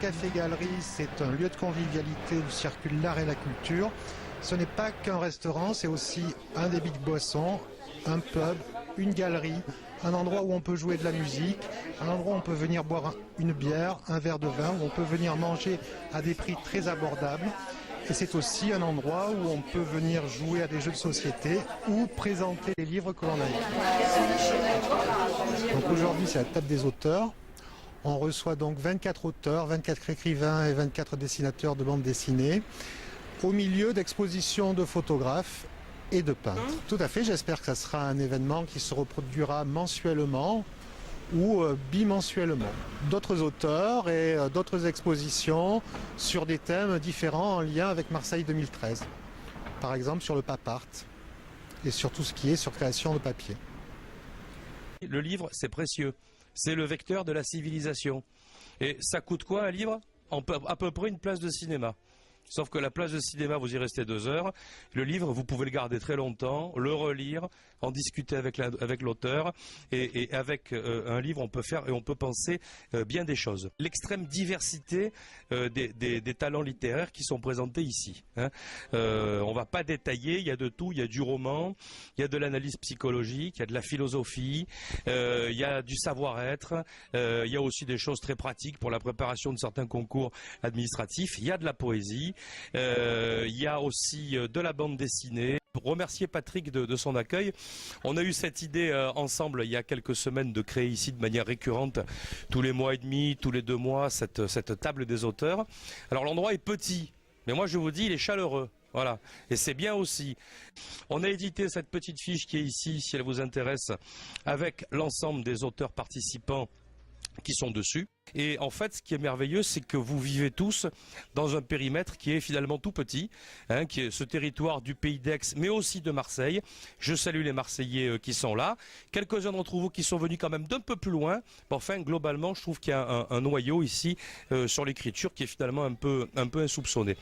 café-galerie, c'est un lieu de convivialité où circulent l'art et la culture. Ce n'est pas qu'un restaurant, c'est aussi un débit de boissons, un pub, une galerie, un endroit où on peut jouer de la musique, un endroit où on peut venir boire une bière, un verre de vin, où on peut venir manger à des prix très abordables. Et c'est aussi un endroit où on peut venir jouer à des jeux de société ou présenter les livres que l'on a écrits. Donc aujourd'hui, c'est la table des auteurs. On reçoit donc 24 auteurs, 24 écrivains et 24 dessinateurs de bande dessinée, au milieu d'expositions de photographes et de peintres. Tout à fait, j'espère que ça sera un événement qui se reproduira mensuellement ou bimensuellement. D'autres auteurs et d'autres expositions sur des thèmes différents en lien avec Marseille 2013. Par exemple sur le pap art et sur tout ce qui est sur création de papier. Le livre, c'est précieux. C'est le vecteur de la civilisation. Et ça coûte quoi un livre? À peu près une place de cinéma. Sauf que la place de cinéma, vous y restez 2 heures. Le livre, vous pouvez le garder très longtemps, le relire, en discuter avec l'auteur. Et avec un livre, on peut faire et on peut penser bien des choses. L'extrême diversité des talents littéraires qui sont présentés ici. Hein. On ne va pas détailler, il y a de tout. Il y a du roman, il y a de l'analyse psychologique, il y a de la philosophie, il y a du savoir-être, il y a aussi des choses très pratiques pour la préparation de certains concours administratifs. Il y a de la poésie. Il y a aussi de la bande dessinée. Pour remercier Patrick de son accueil, on a eu cette idée ensemble il y a quelques semaines de créer ici de manière récurrente, tous les mois et demi, tous les 2 mois, cette table des auteurs. Alors l'endroit est petit, mais moi je vous dis, il est chaleureux. Voilà, et c'est bien aussi. On a édité cette petite fiche qui est ici, si elle vous intéresse, avec l'ensemble des auteurs participants qui sont dessus. Et en fait, ce qui est merveilleux, c'est que vous vivez tous dans un périmètre qui est finalement tout petit, hein, qui est ce territoire du Pays d'Aix, mais aussi de Marseille. Je salue les Marseillais qui sont là. Quelques-uns d'entre vous qui sont venus quand même d'un peu plus loin. Mais enfin, globalement, je trouve qu'il y a un noyau ici sur l'écriture qui est finalement un peu insoupçonné.